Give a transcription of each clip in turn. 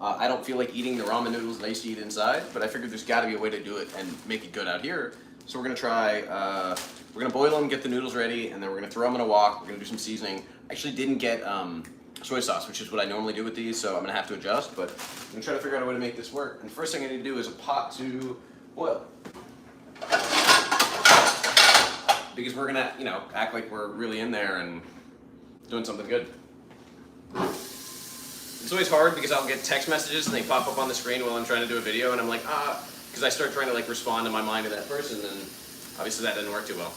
I don't feel like eating the ramen noodles that I used to eat inside, but I figured there's got to be a way to do it and make it good out here. So we're gonna try. We're gonna boil them, get the noodles ready, and then we're gonna throw them in a wok. We're gonna do some seasoning. I actually didn't get soy sauce, which is what I normally do with these, so I'm gonna have to adjust. But I'm gonna try to figure out a way to make this work. And the first thing I need to do is a pot to boil, because we're gonna, act like we're really in there and doing something good. It's always hard because I'll get text messages and they pop up on the screen while I'm trying to do a video, and I'm like, because I start trying to like respond in my mind to that person, and obviously that didn't work too well.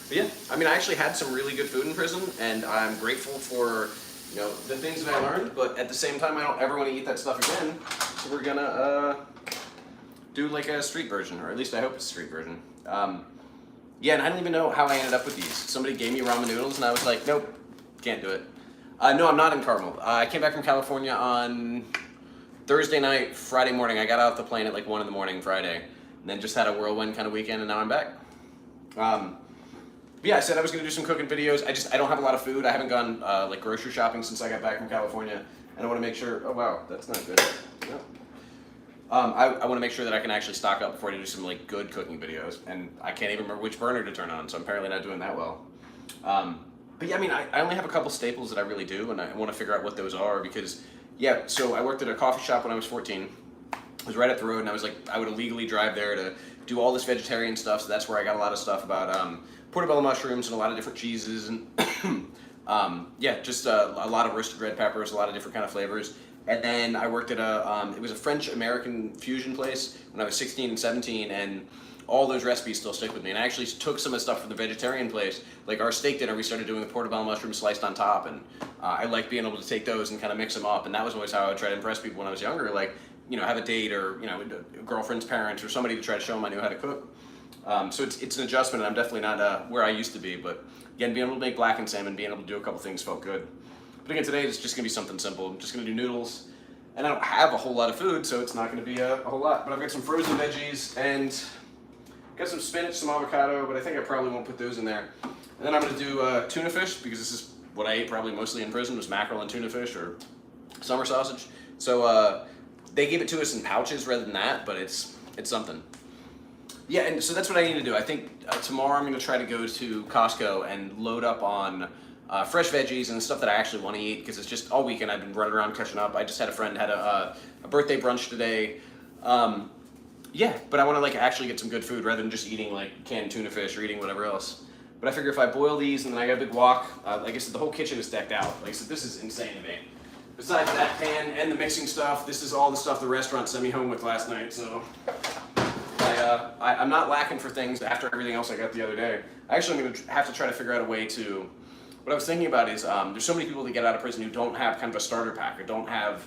But yeah, I actually had some really good food in prison, and I'm grateful for the things that I learned. But at the same time, I don't ever want to eat that stuff again. So we're gonna do like a street version, or at least I hope it's a street version. Yeah, and I don't even know how I ended up with these. Somebody gave me ramen noodles, and I was like, nope, can't do it. No, I'm not in Carmel. I came back from California on Thursday night. Friday morning, I got off the plane at like 1 in the morning Friday, and then just had a whirlwind kind of weekend, and now I'm back. But yeah, I said I was going to do some cooking videos. I don't have a lot of food. I haven't gone like grocery shopping since I got back from California, and I want to make sure. Oh wow, that's not good. No. I want to make sure that I can actually stock up before I do some like good cooking videos, and I can't even remember which burner to turn on, so I'm apparently not doing that well. But yeah, I only have a couple staples that I really do, and I want to figure out what those are because, yeah, so I worked at a coffee shop when I was 14. It was right up the road, and I was like, I would illegally drive there to do all this vegetarian stuff, so that's where I got a lot of stuff about portobello mushrooms and a lot of different cheeses, and yeah, just a lot of roasted red peppers, a lot of different kind of flavors. And then I worked at it was a French-American fusion place when I was 16 and 17, and all those recipes still stick with me. And I actually took some of the stuff from the vegetarian place, like our steak dinner, we started doing the portobello mushrooms sliced on top, and I like being able to take those and kind of mix them up, and that was always how I would try to impress people when I was younger, like, have a date or, a girlfriend's parents or somebody to try to show them I knew how to cook. So it's an adjustment, and I'm definitely not where I used to be, but again, being able to make blackened salmon, being able to do a couple things felt good. But again, today it's just gonna be something simple. I'm just gonna do noodles, and I don't have a whole lot of food, so it's not gonna be a whole lot, but I've got some frozen veggies, and got some spinach, some avocado, but I think I probably won't put those in there. And then I'm gonna do tuna fish, because this is what I ate probably mostly in prison, was mackerel and tuna fish, or summer sausage. So they gave it to us in pouches rather than that, but it's something. Yeah, and so that's what I need to do. I think tomorrow I'm gonna try to go to Costco and load up on fresh veggies and stuff that I actually want to eat, because it's just all weekend I've been running around catching up. I just had a friend had a birthday brunch today. Yeah, but I want to like actually get some good food rather than just eating like canned tuna fish or eating whatever else. But I figure if I boil these and then I got a big wok, like I said, the whole kitchen is decked out. Like I said, this is insane to me. Besides that pan and the mixing stuff, this is all the stuff the restaurant sent me home with last night. So I'm not lacking for things after everything else I got the other day. Actually, I'm going to have to try to figure out a way to. What I was thinking about is there's so many people that get out of prison who don't have kind of a starter pack or don't have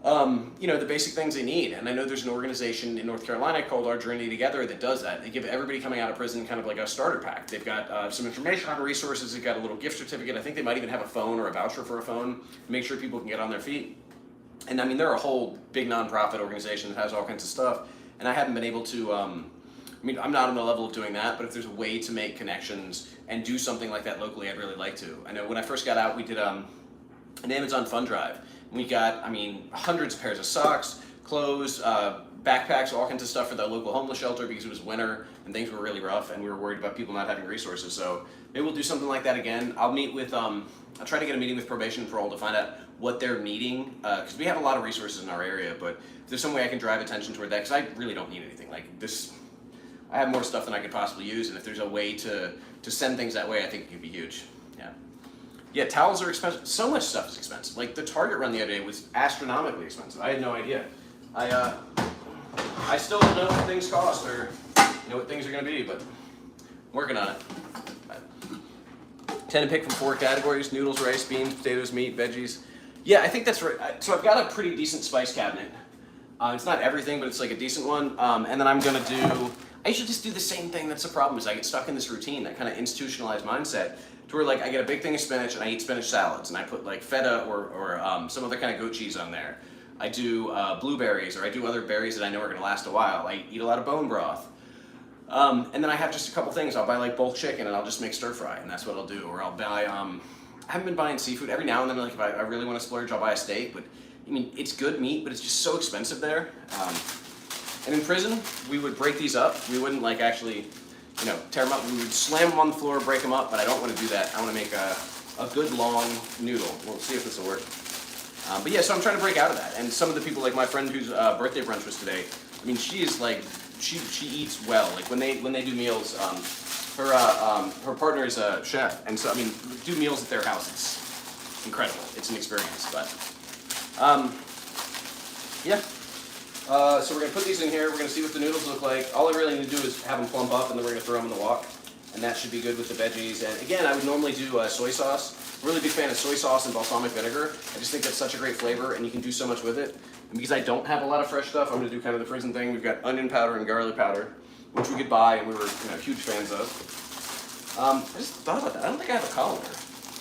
the basic things they need. And I know there's an organization in North Carolina called Our Journey Together that does that. They give everybody coming out of prison kind of like a starter pack. They've got some information on resources. They've got a little gift certificate. I think they might even have a phone or a voucher for a phone to make sure people can get on their feet. And they're a whole big nonprofit organization that has all kinds of stuff. And I haven't been able to, I'm not on the level of doing that, but if there's a way to make connections and do something like that locally, I'd really like to. I know when I first got out, we did an Amazon fund drive. We got, hundreds of pairs of socks, clothes, backpacks, all kinds of stuff for the local homeless shelter because it was winter and things were really rough and we were worried about people not having resources. So maybe we'll do something like that again. I'll meet with, I'll try to get a meeting with probation and parole to find out what they're needing, because we have a lot of resources in our area, but if there's some way I can drive attention toward that, because I really don't need anything. Like this, I have more stuff than I could possibly use, and if there's a way to send things that way, I think it could be huge. Yeah, towels are expensive. So much stuff is expensive. Like the Target run the other day was astronomically expensive. I had no idea. I still don't know what things cost or what things are going to be, but I'm working on it. I tend to pick from 4 categories: noodles, rice, beans, potatoes, meat, veggies. Yeah, I think that's right. So I've got a pretty decent spice cabinet. It's not everything, but it's like a decent one. And then I'm going to do, I should just do the same thing. That's the problem, is I get stuck in this routine, that kind of institutionalized mindset, to where like I get a big thing of spinach and I eat spinach salads and I put like feta or some other kind of goat cheese on there. I do blueberries, or I do other berries that I know are going to last a while. I eat a lot of bone broth. And then I have just a couple things. I'll buy like bulk chicken and I'll just make stir fry, and that's what I'll do. Or I'll buy, I haven't been buying seafood. Every now and then, like if I really want to splurge, I'll buy a steak, but I mean, it's good meat, but it's just so expensive there. And in prison, we would break these up. We wouldn't like actually, tear them up. We would slam them on the floor, break them up, but I don't want to do that. I want to make a good long noodle. We'll see if this will work. But yeah, so I'm trying to break out of that. And some of the people, like my friend whose birthday brunch was today, I mean, she is like, she eats well. Like when they do meals, her partner is a chef, and so I mean, do meals at their house. It's incredible. It's an experience. But yeah. So we're gonna put these in here. We're gonna see what the noodles look like. All I really need to do is have them plump up, and then we're gonna throw them in the wok, and that should be good with the veggies. And again, I would normally do soy sauce. I'm a really big fan of soy sauce and balsamic vinegar. I just think that's such a great flavor, and you can do so much with it. And because I don't have a lot of fresh stuff, I'm gonna do kind of the prison thing. We've got onion powder and garlic powder, which we could buy, and we were huge fans of. I just thought about that. I don't think I have a colander.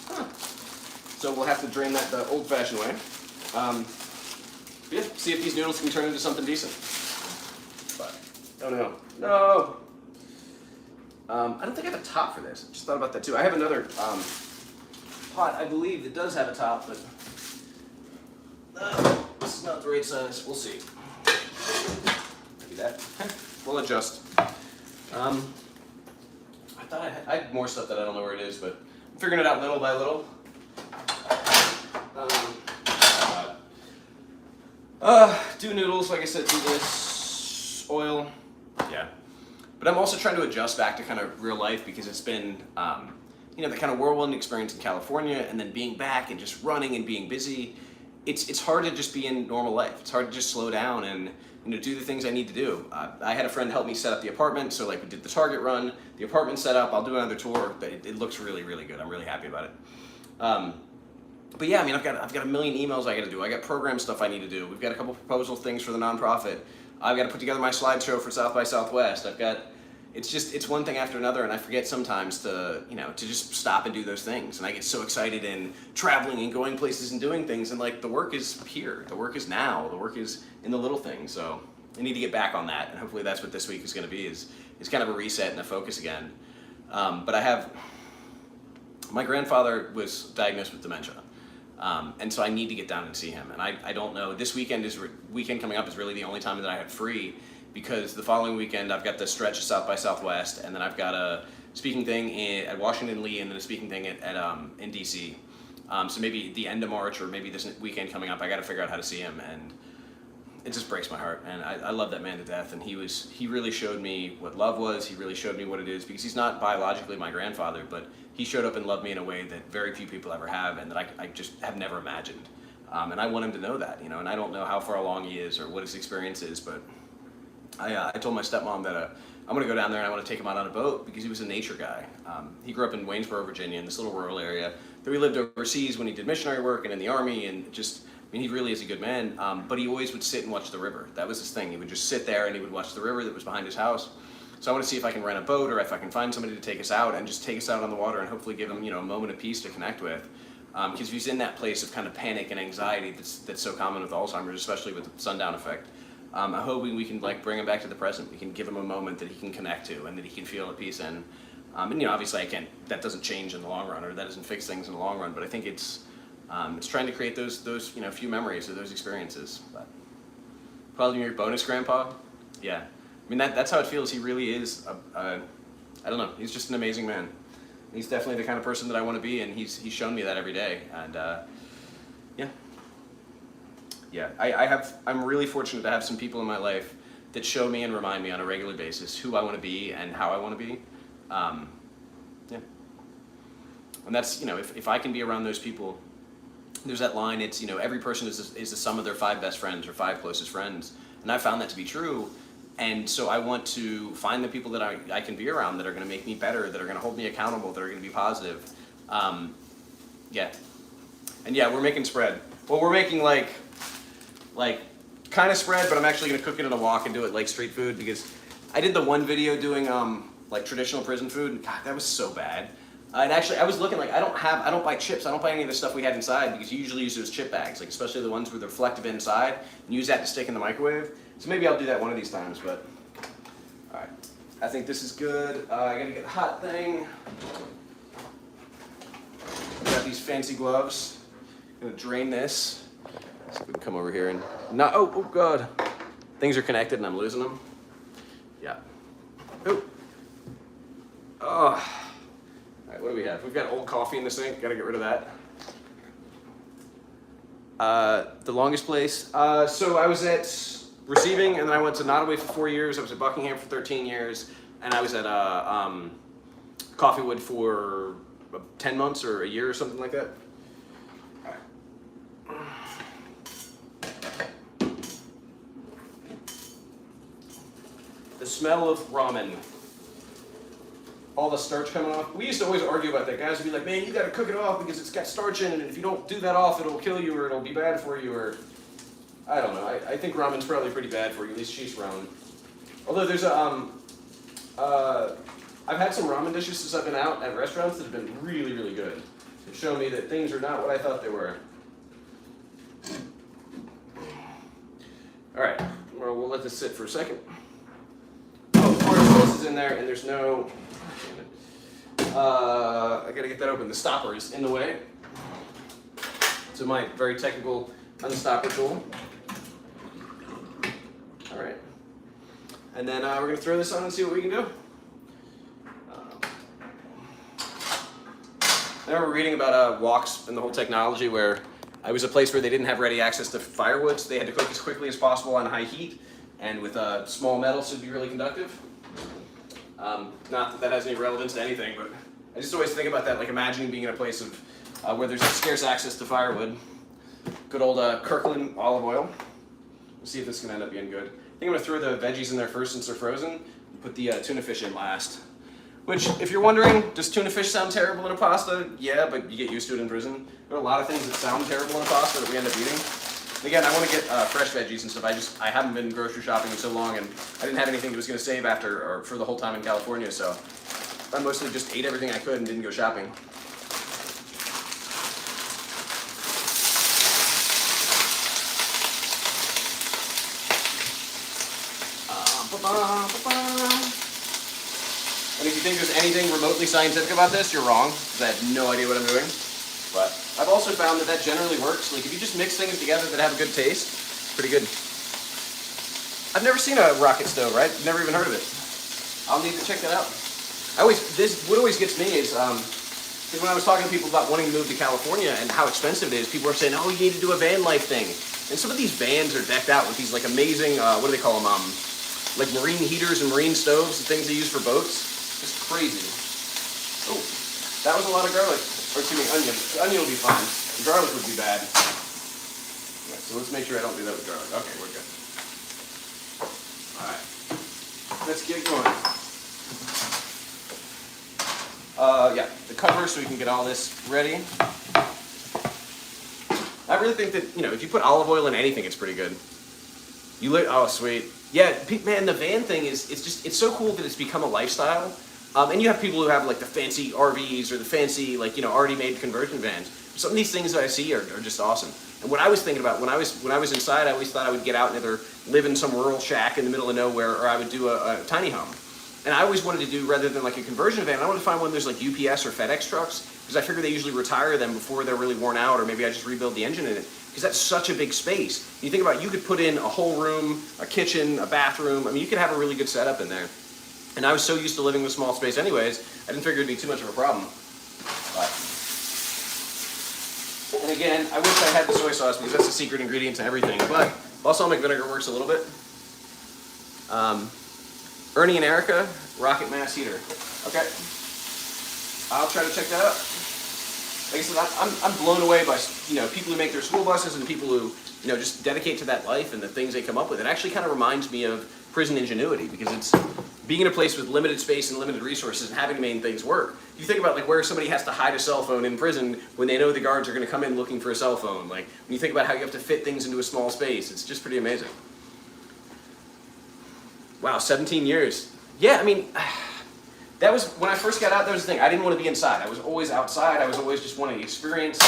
Huh. So we'll have to drain that the old-fashioned way. Yeah, see if these noodles can turn into something decent. But, oh no. No! I don't think I have a top for this. I just thought about that too. I have another pot, I believe, that does have a top, but this is not the right size. We'll see. Maybe that. We'll adjust. I thought I had more stuff that I don't know where it is, but I'm figuring it out little by little. Do noodles, like I said, do this, oil, yeah. But I'm also trying to adjust back to kind of real life because it's been, the kind of whirlwind experience in California and then being back and just running and being busy. It's hard to just be in normal life. It's hard to just slow down and do the things I need to do. I had a friend help me set up the apartment, so like we did the Target run, the apartment set up. I'll do another tour, but it looks really, really good. I'm really happy about it. But yeah, I mean, I've got a million emails I got to do. I got program stuff I need to do. We've got a couple proposal things for the nonprofit. I've got to put together my slideshow for South by Southwest. It's one thing after another, and I forget sometimes to just stop and do those things. And I get so excited in traveling and going places and doing things, and like the work is here, the work is now, the work is in the little things. So I need to get back on that, and hopefully that's what this week is going to be is kind of a reset and a focus again. But my grandfather was diagnosed with dementia. And so I need to get down and see him. And I don't know, this weekend coming up is really the only time that I have free because the following weekend I've got the stretch of South by Southwest, and then I've got a speaking thing at Washington Lee, and then a speaking thing in DC. So maybe the end of March or maybe this weekend coming up, I got to figure out how to see him, and it just breaks my heart. And I love that man to death, and he really showed me what love was. He really showed me what it is, because he's not biologically my grandfather, but he showed up and loved me in a way that very few people ever have, and that I just have never imagined. And I want him to know that, and I don't know how far along he is or what his experience is, but I told my stepmom that I'm going to go down there and I want to take him out on a boat because he was a nature guy. He grew up in Waynesboro, Virginia, in this little rural area. Though he lived overseas when he did missionary work and in the Army, and he really is a good man, but he always would sit and watch the river. That was his thing. He would just sit there and he would watch the river that was behind his house. So I want to see if I can rent a boat or if I can find somebody to take us out and just take us out on the water and hopefully give him, a moment of peace to connect with. Because if he's in that place of kind of panic and anxiety that's so common with Alzheimer's, especially with the sundown effect, I'm hoping we can bring him back to the present. We can give him a moment that he can connect to and that he can feel at peace in. And obviously that doesn't change in the long run, or that doesn't fix things in the long run, but I think it's trying to create those few memories of those experiences. But calling your bonus grandpa, yeah. I mean, that's how it feels. He really is, I don't know, he's just an amazing man. He's definitely the kind of person that I want to be, and he's shown me that every day. And yeah, I'm really fortunate to have some people in my life that show me and remind me on a regular basis who I want to be and how I want to be. Yeah. And that's, if I can be around those people, there's that line, it's, every person is the sum of their 5 best friends or 5 closest friends. And I found that to be true. And so I want to find the people that I can be around that are going to make me better, that are going to hold me accountable, that are going to be positive. Yeah. And yeah, we're making spread. Well, we're making like kind of spread, but I'm actually going to cook it in a wok and do it like street food, because I did the one video doing like traditional prison food, and God, that was so bad. And actually, I was looking I don't buy chips. I don't buy any of the stuff we had inside, because you usually use those chip bags, especially the ones with the reflective inside, and use that to stick in the microwave. So maybe I'll do that one of these times, but all right. I think this is good. I gotta get the hot thing. I've got these fancy gloves. I'm gonna drain this. So we can come over here and not, oh God. Things are connected and I'm losing them. Yeah. Oh. Oh. All right, what do we have? We've got old coffee in the sink. Got to get rid of that. The longest place. So I was at receiving, and then I went to Nottoway for 4 years. I was at Buckingham for 13 years, and I was at Coffeewood for 10 months or a year or something like that. The smell of ramen. All the starch coming off. We used to always argue about that. Guys would be like, man, you gotta cook it off because it's got starch in it, and if you don't do that off, it'll kill you or it'll be bad for you, or I don't know. I think ramen's probably pretty bad for you, at least cheese ramen. Although there's a, I've had some ramen dishes since I've been out at restaurants that have been really, really good. To show me that things are not what I thought they were. All right, well, we'll let this sit for a second. Oh, of course, this is in there, and there's no, I gotta get that open. The stopper is in the way. So my very technical unstopper tool. All right. And then we're gonna throw this on and see what we can do. I remember reading about woks and the whole technology where I was a place where they didn't have ready access to firewood, so they had to cook as quickly as possible on high heat and with small metal so it'd be really conductive. Not that that has any relevance to anything, but I just always think about that, like imagining being in a place of where there's scarce access to firewood. Good old Kirkland olive oil. We'll see if this can end up being good. I think I'm gonna throw the veggies in there first since they're frozen, and put the tuna fish in last. Which, if you're wondering, does tuna fish sound terrible in a pasta? Yeah, but you get used to it in prison. There are a lot of things that sound terrible in a pasta that we end up eating. And again, I want to get fresh veggies and stuff. I haven't been grocery shopping in so long, and I didn't have anything that was going to save after or for the whole time in California, so I mostly just ate everything I could and didn't go shopping. And if you think there's anything remotely scientific about this, you're wrong, because I have no idea what I'm doing. But I've also found that that generally works. Like if you just mix things together that have a good taste, it's pretty good. I've never seen a rocket stove, right? Never even heard of it. I'll need to check that out. What always gets me is, because when I was talking to people about wanting to move to California and how expensive it is, people are saying, oh, you need to do a van life thing. And some of these vans are decked out with these like amazing, what do they call them? Like marine heaters and marine stoves, the things they use for boats. It's crazy. Oh, that was a lot of garlic. Or excuse me, onion. The onion will be fine. The garlic would be bad. Yeah, so let's make sure I don't do that with garlic. Okay, we're good. Alright. Let's get going. Yeah, the cover so we can get all this ready. I really think that, if you put olive oil in anything, it's pretty good. Oh, sweet. Yeah, man, the van thing it's so cool that it's become a lifestyle. And you have people who have like the fancy RVs or the fancy already made conversion vans. Some of these things that I see are just awesome. And what I was thinking about when I was inside, I always thought I would get out and either live in some rural shack in the middle of nowhere, or I would do a tiny home. And I always wanted to do, rather than like a conversion van, I wanted to find one of those like UPS or FedEx trucks, because I figure they usually retire them before they're really worn out, or maybe I just rebuild the engine in it. Because that's such a big space. You think about it, you could put in a whole room, a kitchen, a bathroom. I mean, you could have a really good setup in there. And I was so used to living with small space anyways, I didn't figure it'd be too much of a problem. But. And again, I wish I had the soy sauce because that's the secret ingredient to everything. But balsamic vinegar works a little bit. Ernie and Erica, rocket mass heater. Okay. I'll try to check that out. Like I said, I'm blown away by people who make their school buses and people who just dedicate to that life and the things they come up with. It actually kind of reminds me of prison ingenuity, because it's being in a place with limited space and limited resources and having to make things work. You think about like where somebody has to hide a cell phone in prison when they know the guards are going to come in looking for a cell phone. Like when you think about how you have to fit things into a small space, it's just pretty amazing. Wow, 17 years. Yeah, I mean, that was, when I first got out, that was the thing. I didn't want to be inside. I was always outside. I was always just wanting to experience.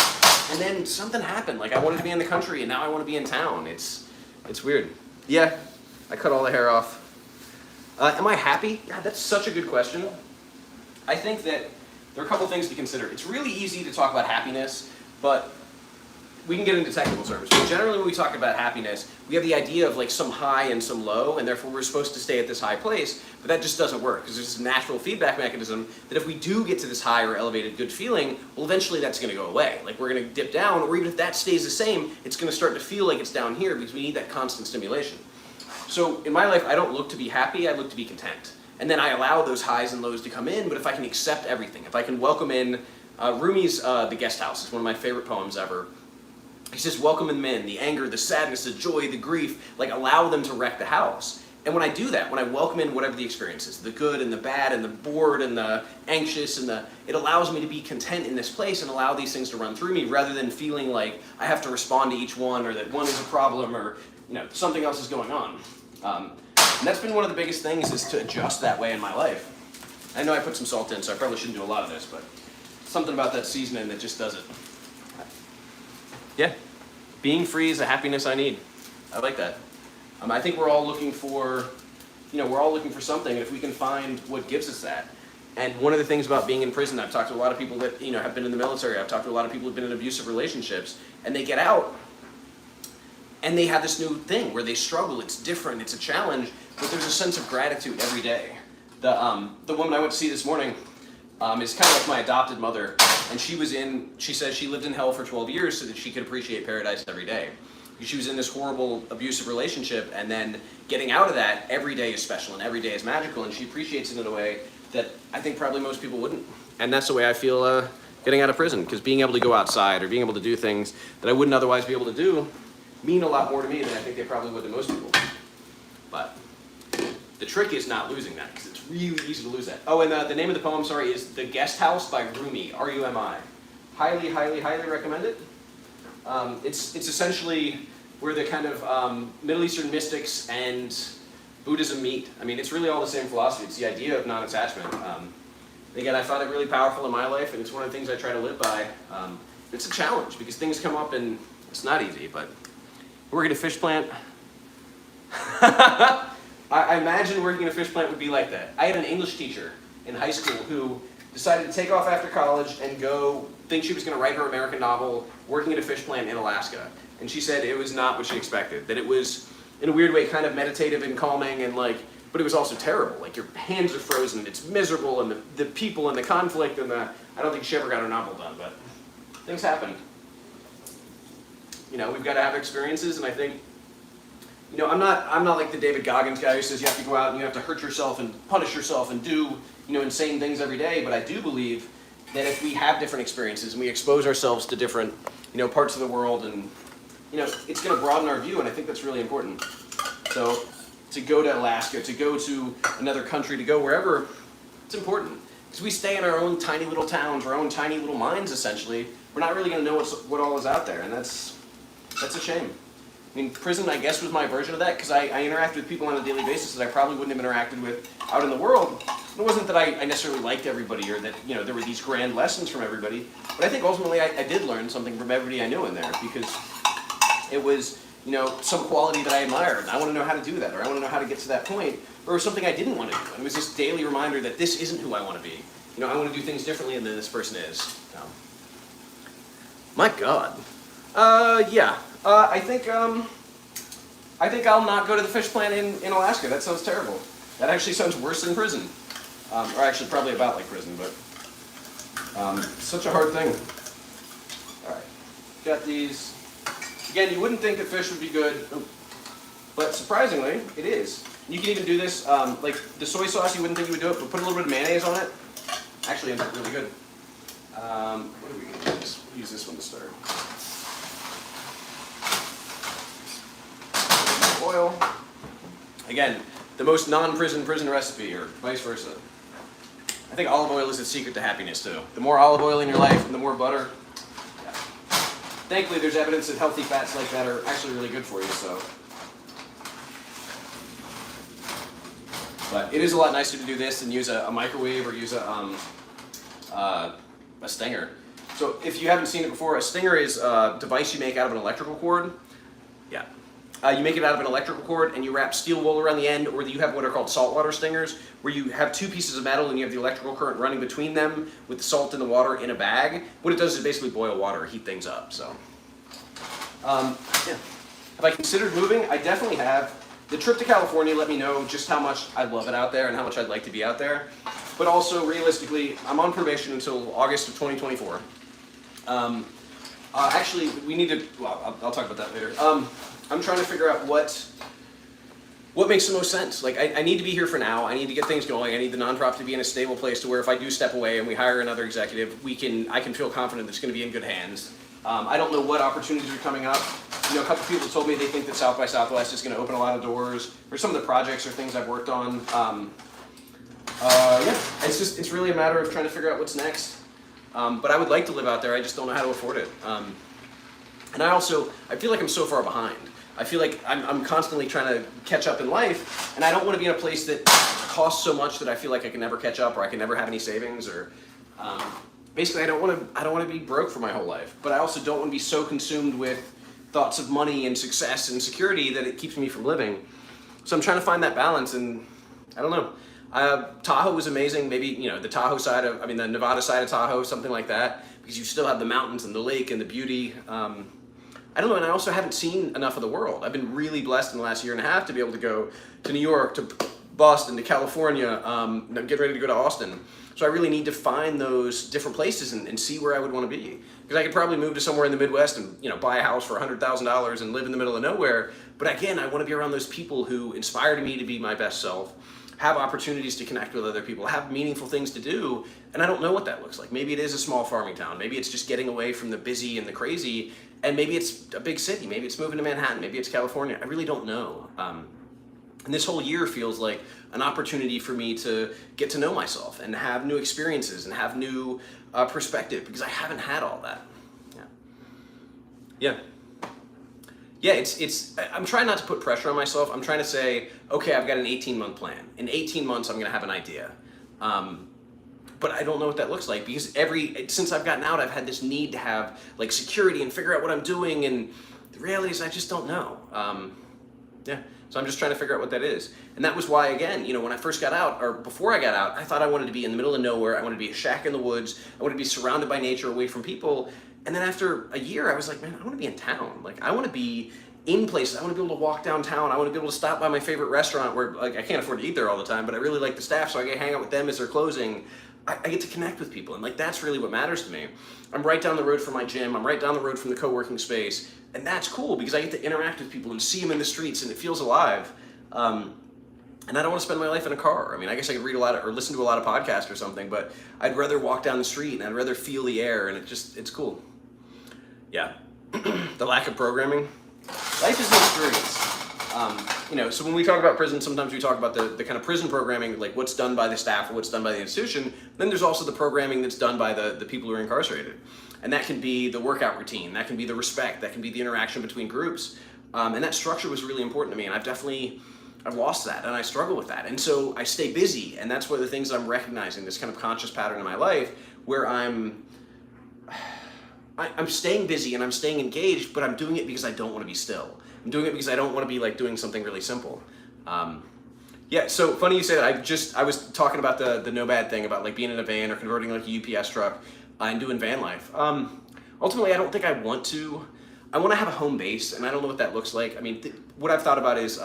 And then something happened. Like I wanted to be in the country, and now I want to be in town. It's weird. Yeah, I cut all the hair off. Am I happy? God, that's such a good question. I think that there are a couple things to consider. It's really easy to talk about happiness, but we can get into technical terms, but generally when we talk about happiness, we have the idea of like some high and some low, and therefore we're supposed to stay at this high place, but that just doesn't work, because there's this natural feedback mechanism that if we do get to this high or elevated good feeling, well, eventually that's going to go away. Like, we're going to dip down, or even if that stays the same, it's going to start to feel like it's down here, because we need that constant stimulation. So in my life, I don't look to be happy, I look to be content. And then I allow those highs and lows to come in, but if I can accept everything, if I can welcome in, Rumi's The Guest House is one of my favorite poems ever. He says, welcome them in, the anger, the sadness, the joy, the grief, like allow them to wreck the house. And when I do that, when I welcome in whatever the experience is, the good and the bad and the bored and the anxious and it allows me to be content in this place and allow these things to run through me rather than feeling like I have to respond to each one or that one is a problem or something else is going on. And that's been one of the biggest things, is to adjust that way in my life. I know I put some salt in, so I probably shouldn't do a lot of this, but something about that seasoning that just does it. Yeah, being free is the happiness I need. I like that. I think we're all looking for, something, and if we can find what gives us that. And one of the things about being in prison, I've talked to a lot of people that, have been in the military, I've talked to a lot of people who've been in abusive relationships, and they get out, and they have this new thing where they struggle, it's different, it's a challenge, but there's a sense of gratitude every day. The woman I went to see this morning, is kind of like my adopted mother, and she said she lived in hell for 12 years so that she could appreciate paradise every day. She was in this horrible abusive relationship, and then getting out of that, every day is special and every day is magical, and she appreciates it in a way that I think probably most people wouldn't. And that's the way I feel getting out of prison, because being able to go outside or being able to do things that I wouldn't otherwise be able to do mean a lot more to me than I think they probably would to most people. But the trick is not losing that, because it's really easy to lose that. Oh, and the name of the poem, is The Guest House by Rumi, R-U-M-I. Highly, highly, highly recommend it. It's essentially where the kind of Middle Eastern mystics and Buddhism meet. I mean, it's really all the same philosophy. It's the idea of non-attachment. Again, I found it really powerful in my life, and it's one of the things I try to live by. It's a challenge, because things come up, and it's not easy, but working at a fish plant, I imagine working in a fish plant would be like that. I had an English teacher in high school who decided to take off after college and go think she was going to write her American novel working at a fish plant in Alaska. And she said it was not what she expected. That it was, in a weird way, kind of meditative and calming, and but it was also terrible. Like, your hands are frozen, it's miserable, and the people and the conflict and I don't think she ever got her novel done, but things happen. We've got to have experiences, and I think, I'm not like the David Goggins guy who says you have to go out and you have to hurt yourself and punish yourself and do, insane things every day, but I do believe that if we have different experiences and we expose ourselves to different, parts of the world, and, it's going to broaden our view, and I think that's really important. So, to go to Alaska, to go to another country, to go wherever, it's important. Because we stay in our own tiny little towns, our own tiny little minds, essentially, we're not really going to know what all is out there, and that's a shame. I mean, prison, I guess, was my version of that, because I interact with people on a daily basis that I probably wouldn't have interacted with out in the world. It wasn't that I necessarily liked everybody, or that, there were these grand lessons from everybody, but I think ultimately I did learn something from everybody I knew in there, because it was, some quality that I admired, and I want to know how to do that, or I want to know how to get to that point, or it was something I didn't want to do, and it was this daily reminder that this isn't who I want to be. I want to do things differently than this person is. My God. Yeah. I think I'll not go to the fish plant in Alaska. That sounds terrible. That actually sounds worse than prison. Or actually probably about like prison, but such a hard thing. All right, got these. Again, you wouldn't think that fish would be good, but surprisingly, it is. You can even do this, like the soy sauce, you wouldn't think you would do it, but put a little bit of mayonnaise on it. Actually ends up really good. What are we going to do? Use this one to start. Oil. Again, the most non-prison recipe, or vice versa. I think olive oil is the secret to happiness too. The more olive oil in your life and the more butter. Yeah. Thankfully, there's evidence that healthy fats like that are actually really good for you. So, but it is a lot nicer to do this than use a microwave or use a stinger. So if you haven't seen it before, a stinger is a device you make out of an electrical cord. Yeah. You make it out of an electrical cord, and you wrap steel wool around the end, or you have what are called saltwater stingers, where you have two pieces of metal and you have the electrical current running between them with the salt and the water in a bag. What it does is basically boil water, heat things up. So Yeah. Have I considered moving? I definitely have. The trip to California let me know just how much I love it out there and how much I'd like to be out there. But also, realistically, I'm on probation until August of 2024. Actually, we need to, well, I'll talk about that later. I'm trying to figure out what makes the most sense. Like, I need to be here for now. I need to get things going. I need the nonprofit to be in a stable place to where if I do step away and we hire another executive, I can feel confident it's going to be in good hands. I don't know what opportunities are coming up. You know, a couple people told me they think that South by Southwest is going to open a lot of doors for some of the projects or things I've worked on. Yeah, it's really a matter of trying to figure out what's next. But I would like to live out there. I just don't know how to afford it. And I feel like I'm so far behind. I feel like I'm constantly trying to catch up in life, and I don't want to be in a place that costs so much that I feel like I can never catch up or I can never have any savings or. Basically, I don't want to be broke for my whole life, but I also don't want to be so consumed with thoughts of money and success and security that it keeps me from living. So I'm trying to find that balance, and I don't know. Tahoe was amazing. Maybe, you know, the the Nevada side of Tahoe, something like that, because you still have the mountains and the lake and the beauty. I don't know, and I also haven't seen enough of the world. I've been really blessed in the last year and a half to be able to go to New York, to Boston, to California. I'm getting ready to go to Austin. So I really need to find those different places and see where I would want to be. Because I could probably move to somewhere in the Midwest and, you know, buy a house for $100,000 and live in the middle of nowhere. But again, I want to be around those people who inspired me to be my best self, have opportunities to connect with other people, have meaningful things to do. And I don't know what that looks like. Maybe it is a small farming town. Maybe it's just getting away from the busy and the crazy. And maybe it's a big city. Maybe it's moving to Manhattan. Maybe it's California. I really don't know. And this whole year feels like an opportunity for me to get to know myself and have new experiences and have new perspective, because I haven't had all that. Yeah, I'm trying not to put pressure on myself. I'm trying to say, okay, I've got an 18-month plan. In 18 months, I'm going to have an idea. But I don't know what that looks like, because since I've gotten out, I've had this need to have like security and figure out what I'm doing. And the reality is I just don't know. So I'm just trying to figure out what that is. And that was why, again, you know, when I first got out, or before I got out, I thought I wanted to be in the middle of nowhere. I wanted to be a shack in the woods. I wanted to be surrounded by nature, away from people. And then after a year, I was like, man, I want to be in town. Like, I want to be in places. I want to be able to walk downtown. I want to be able to stop by my favorite restaurant where, like, I can't afford to eat there all the time, but I really like the staff, so I get to hang out with them as they're closing. I get to connect with people, and like that's really what matters to me. I'm right down the road from my gym. I'm right down the road from the co-working space, and that's cool because I get to interact with people and see them in the streets, and it feels alive. And I don't want to spend my life in a car. I mean, I guess I could read a lot or listen to a lot of podcasts or something, but I'd rather walk down the street and I'd rather feel the air, and it's cool. Yeah, the lack of programming. Life is an experience. You know, so when we talk about prison, sometimes we talk about the kind of prison programming, like what's done by the staff or what's done by the institution. Then there's also the programming that's done by the people who are incarcerated. And that can be the workout routine, that can be the respect, that can be the interaction between groups. And that structure was really important to me, and I've lost that, and I struggle with that. And so I stay busy, and that's one of the things I'm recognizing, this kind of conscious pattern in my life, where I'm staying busy and I'm staying engaged, but I'm doing it because I don't want to be still. I'm doing it because I don't want to be like doing something really simple. Yeah, so funny you say that. I was talking about the nomad thing, about like being in a van or converting like a UPS truck and doing van life. Ultimately, I don't think I want to. I want to have a home base, and I don't know what that looks like. I mean, what I've thought about is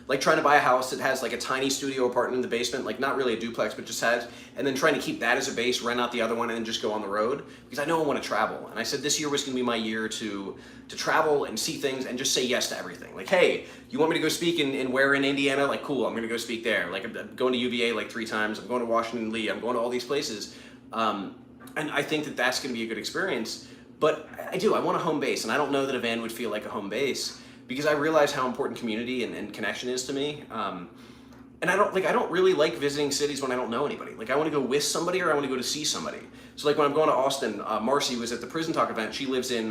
like trying to buy a house that has like a tiny studio apartment in the basement, like not really a duplex, but just has, and then trying to keep that as a base, rent out the other one, and then just go on the road, because I know I want to travel. And I said this year was going to be my year to travel and see things and just say yes to everything. Like, hey, you want me to go speak in where in Indiana? Like, cool, I'm going to go speak there. Like, I'm going to UVA like 3 times. I'm going to Washington Lee. I'm going to all these places. And I think that that's going to be a good experience. But I want a home base, and I don't know that a van would feel like a home base, because I realize how important community and connection is to me. And I don't really like visiting cities when I don't know anybody. Like, I want to go with somebody, or I want to go to see somebody. So like when I'm going to Austin, Marcy was at the Prison Talk event. She lives in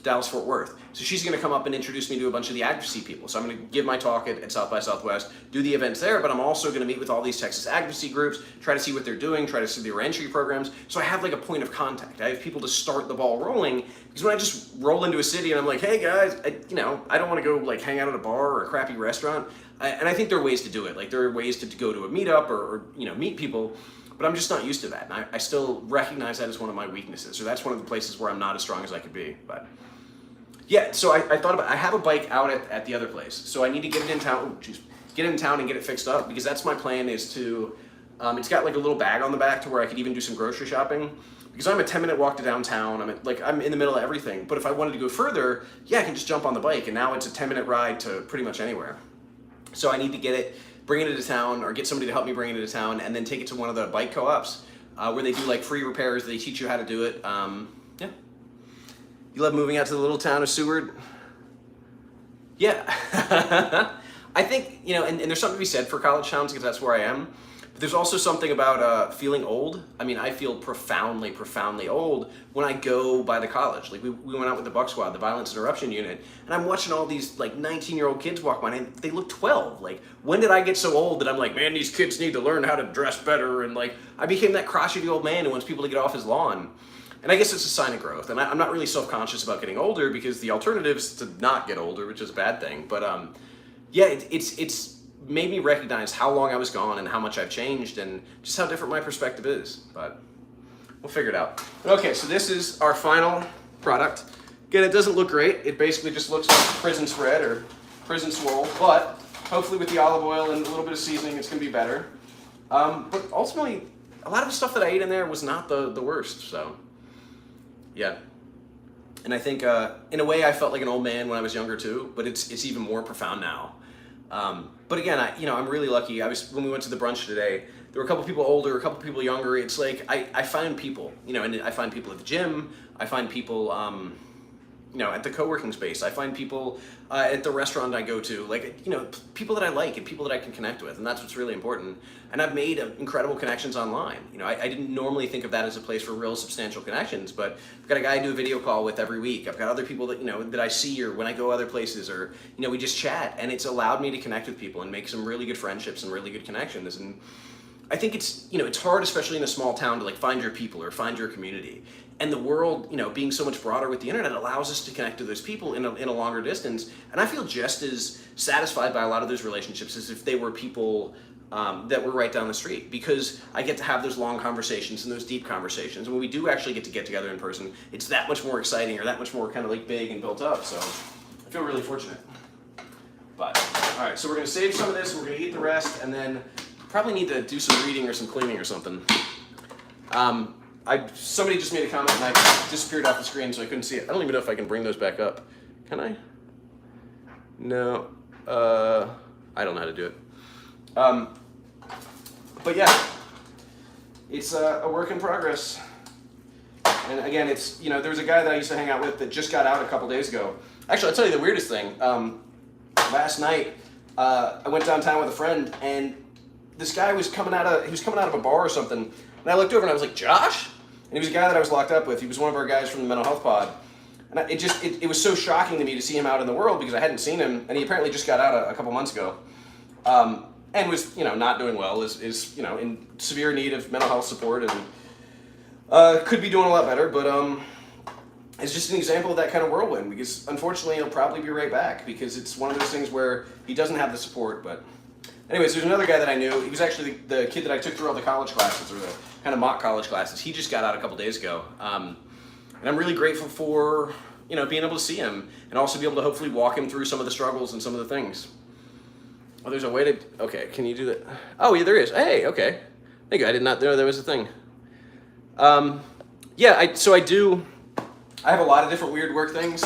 Dallas, Fort Worth. So she's going to come up and introduce me to a bunch of the advocacy people. So I'm going to give my talk at South by Southwest, do the events there, but I'm also going to meet with all these Texas advocacy groups, try to see what they're doing, try to see their entry programs. So I have like a point of contact. I have people to start the ball rolling, because when I just roll into a city and I'm like, hey guys, I don't want to go like hang out at a bar or a crappy restaurant. And I think there are ways to do it. Like, there are ways to go to a meetup or meet people. but I'm just not used to that. And I still recognize that as one of my weaknesses, or that's one of the places where I'm not as strong as I could be. But yeah, so I thought about, I have a bike out at the other place, so I need to get it in town, get it in town and get it fixed up, because that's my plan is to, it's got like a little bag on the back to where I could even do some grocery shopping, because I'm a 10-minute walk to downtown, I'm in the middle of everything, but if I wanted to go further, yeah, I can just jump on the bike, and now it's a 10-minute ride to pretty much anywhere. So I need to get it, bring it into town, or get somebody to help me bring it into town, and then take it to one of the bike co-ops, where they do like free repairs, they teach you how to do it. Yeah. You love moving out to the little town of Seward? Yeah. I think, you know, and there's something to be said for college towns, because that's where I am. But there's also something about feeling old. I mean, I feel profoundly, profoundly old when I go by the college. Like we went out with the Buck Squad, the Violence Interruption Unit, and I'm watching all these like 19-year-old kids walk by, and they look 12. Like, when did I get so old that I'm like, man, these kids need to learn how to dress better? And like, I became that crotchety old man who wants people to get off his lawn. And I guess it's a sign of growth. And I'm not really self-conscious about getting older, because the alternative is to not get older, which is a bad thing. But yeah, it's made me recognize how long I was gone and how much I've changed and just how different my perspective is. But we'll figure it out. Okay, so this is our final product. Again, it doesn't look great. It basically just looks like prison spread or prison swirl, but hopefully with the olive oil and a little bit of seasoning, it's gonna be better. But ultimately, a lot of the stuff that I ate in there was not the worst, so yeah. And I think in a way I felt like an old man when I was younger too, but it's even more profound now. But again, I'm really lucky. When we went to the brunch today, there were a couple people older, a couple people younger. It's like, I find people, and I find people at the gym. I find people, at the co-working space. I find people at the restaurant I go to, like, people that I like and people that I can connect with. And that's what's really important. And I've made incredible connections online. I didn't normally think of that as a place for real substantial connections, but I've got a guy I do a video call with every week. I've got other people that, that I see, or when I go other places, or, we just chat, and it's allowed me to connect with people and make some really good friendships and really good connections. And I think it's, it's hard, especially in a small town, to like find your people or find your community. And the world, being so much broader with the internet, allows us to connect to those people in a longer distance. And I feel just as satisfied by a lot of those relationships as if they were people that were right down the street, because I get to have those long conversations and those deep conversations. And when we do actually get together in person, it's that much more exciting, or that much more kind of like big and built up. So I feel really fortunate. But all right, so we're gonna save some of this, and we're gonna eat the rest, and then probably need to do some reading or some cleaning or something. Somebody just made a comment and I disappeared off the screen, so I couldn't see it. I don't even know if I can bring those back up. Can I? No. I don't know how to do it. But yeah, it's a work in progress. And again, it's, there was a guy that I used to hang out with that just got out a couple days ago. Actually, I'll tell you the weirdest thing. Last night, I went downtown with a friend, and this guy was coming out of a bar or something, and I looked over and I was like, Josh? And he was a guy that I was locked up with. He was one of our guys from the mental health pod. And it was so shocking to me to see him out in the world, because I hadn't seen him, and he apparently just got out a couple months ago. And was, not doing well, is in severe need of mental health support, and could be doing a lot better, but it's just an example of that kind of whirlwind, because unfortunately he'll probably be right back, because it's one of those things where he doesn't have the support. But anyways, there's another guy that I knew. He was actually the kid that I took through all the college classes, or the kind of mock college classes. He just got out a couple days ago. And I'm really grateful for, being able to see him, and also be able to hopefully walk him through some of the struggles and some of the things. Oh, there's a way to, okay, can you do that? Oh, yeah, there is. Hey, okay. Thank you. I did not know there was a thing. Yeah, I have a lot of different weird work things.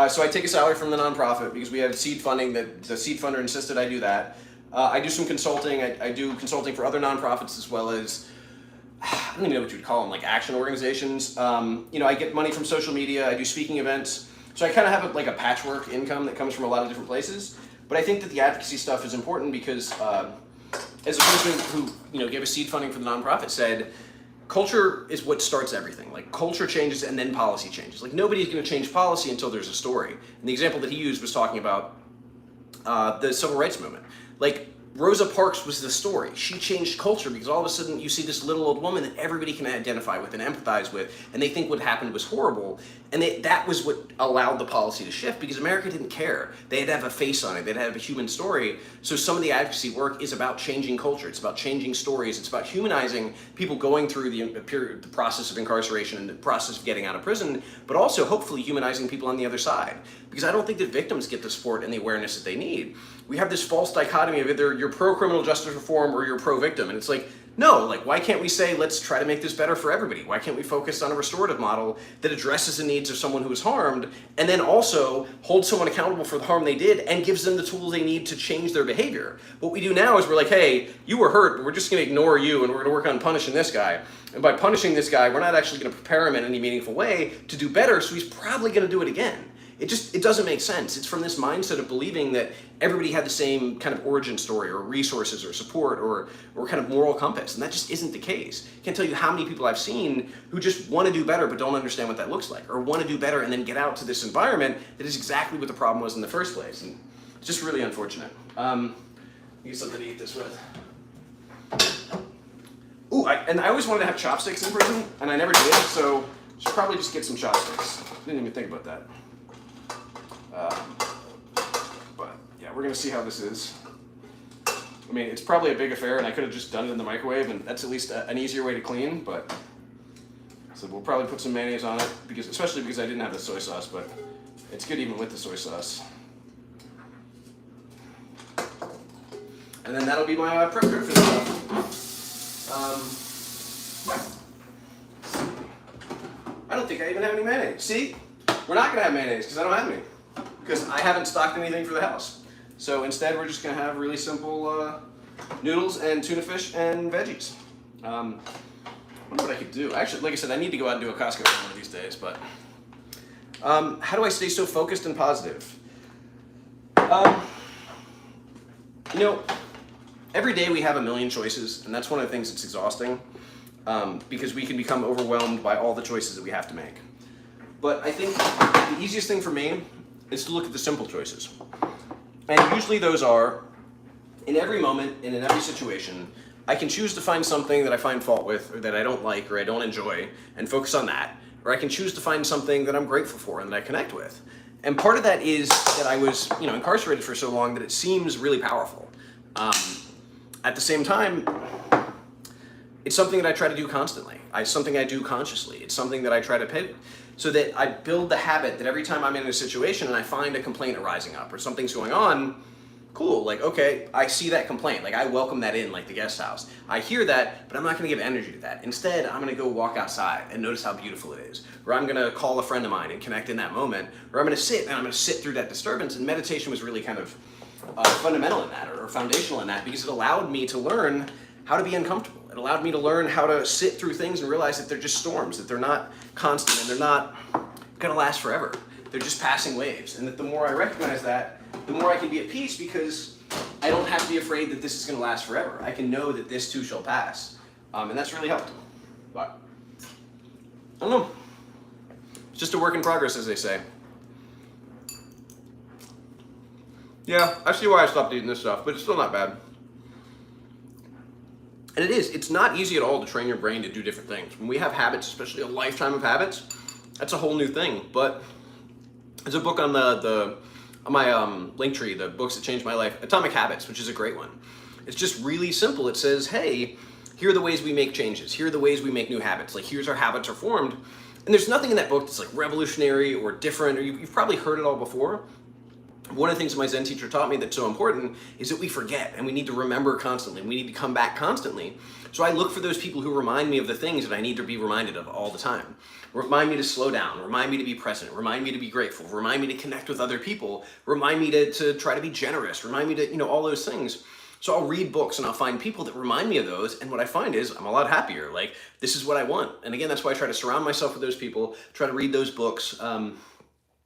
So I take a salary from the nonprofit, because we had seed funding that the seed funder insisted I do that. I do some consulting. I do consulting for other nonprofits, as well as, I don't even know what you would call them, like action organizations. I get money from social media. I do speaking events. So I kind of have a patchwork income that comes from a lot of different places. But I think that the advocacy stuff is important, because as a person who gave us seed funding for the nonprofit, said culture is what starts everything. Like, culture changes and then policy changes. Like, nobody's going to change policy until there's a story. And the example that he used was talking about the civil rights movement. Like, Rosa Parks was the story. She changed culture because all of a sudden you see this little old woman that everybody can identify with and empathize with, and they think what happened was horrible. And that was what allowed the policy to shift, because America didn't care. They had to have a face on it. They'd have a human story. So some of the advocacy work is about changing culture. It's about changing stories. It's about humanizing people going through the process of incarceration and the process of getting out of prison, but also hopefully humanizing people on the other side. Because I don't think that victims get the support and the awareness that they need. We have this false dichotomy of either you're pro-criminal justice reform or you're pro-victim. And it's like, no, like, why can't we say, let's try to make this better for everybody? Why can't we focus on a restorative model that addresses the needs of someone who was harmed, and then also holds someone accountable for the harm they did and gives them the tools they need to change their behavior? What we do now is we're like, hey, you were hurt, but we're just gonna ignore you and we're gonna work on punishing this guy. And by punishing this guy, we're not actually gonna prepare him in any meaningful way to do better, so he's probably gonna do it again. It doesn't make sense. It's from this mindset of believing that everybody had the same kind of origin story or resources or support or kind of moral compass, and that just isn't the case. I can't tell you how many people I've seen who just want to do better but don't understand what that looks like, or want to do better and then get out to this environment that is exactly what the problem was in the first place, and it's just really unfortunate. Get something to eat this with. Ooh, I always wanted to have chopsticks in prison, and I never did, so I should probably just get some chopsticks. Didn't even think about that. But yeah, we're gonna see how this is. I mean, it's probably a big affair, and I could have just done it in the microwave, and that's at least an easier way to clean. But so we'll probably put some mayonnaise on it, especially because I didn't have the soy sauce. But it's good even with the soy sauce. And then that'll be my prep for stuff. I don't think I even have any mayonnaise. See, we're not gonna have mayonnaise because I don't have any. Because I haven't stocked anything for the house. So instead we're just gonna have really simple noodles and tuna fish and veggies. I wonder what I could do. Actually, like I said, I need to go out and do a Costco one of these days, but how do I stay so focused and positive? You know, every day we have a million choices, and that's one of the things that's exhausting, because we can become overwhelmed by all the choices that we have to make. But I think the easiest thing for me is to look at the simple choices. And usually those are, in every moment and in every situation, I can choose to find something that I find fault with, or that I don't like, or I don't enjoy, and focus on that. Or I can choose to find something that I'm grateful for and that I connect with. And part of that is that I was, incarcerated for so long that it seems really powerful. At the same time, it's something that I try to do constantly. It's something I do consciously. It's something that I try to pivot, so that I build the habit that every time I'm in a situation and I find a complaint arising up or something's going on, cool, like, okay, I see that complaint, like I welcome that in, like the guest house. I hear that, but I'm not gonna give energy to that. Instead, I'm gonna go walk outside and notice how beautiful it is. Or I'm gonna call a friend of mine and connect in that moment. Or I'm gonna sit through that disturbance. And meditation was really kind of fundamental in that, or foundational in that, because it allowed me to learn how to be uncomfortable. It allowed me to learn how to sit through things and realize that they're just storms, that they're not constant, and they're not gonna last forever. They're just passing waves. And that the more I recognize that, the more I can be at peace, because I don't have to be afraid that this is gonna last forever. I can know that this too shall pass. And that's really helped. But, I don't know. It's just a work in progress, as they say. Yeah, I see why I stopped eating this stuff, but it's still not bad. And it's not easy at all to train your brain to do different things. When we have habits, especially a lifetime of habits, that's a whole new thing. But there's a book on my link tree, the books that changed my life, Atomic Habits, which is a great one. It's just really simple. It says, hey, here are the ways we make changes. Here are the ways we make new habits. Like, here's how habits are formed. And there's nothing in that book that's like revolutionary or different, or you've probably heard it all before. One of the things that my Zen teacher taught me that's so important is that we forget, and we need to remember constantly. We need to come back constantly. So I look for those people who remind me of the things that I need to be reminded of all the time. Remind me to slow down, remind me to be present, remind me to be grateful, remind me to connect with other people, remind me to try to be generous, remind me to, all those things. So I'll read books and I'll find people that remind me of those, and what I find is I'm a lot happier. Like, this is what I want. And again, that's why I try to surround myself with those people, try to read those books.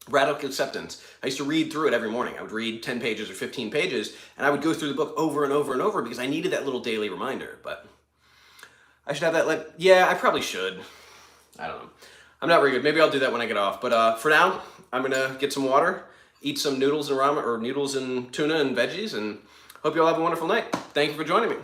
Radical Acceptance. I used to read through it every morning. I would read 10 pages or 15 pages, and I would go through the book over and over and over because I needed that little daily reminder. But I should have that, yeah, I probably should. I don't know. I'm not very good. Maybe I'll do that when I get off. But for now, I'm gonna get some water, eat some noodles and ramen, or noodles and tuna and veggies, and Hope you all have a wonderful night. Thank you for joining me.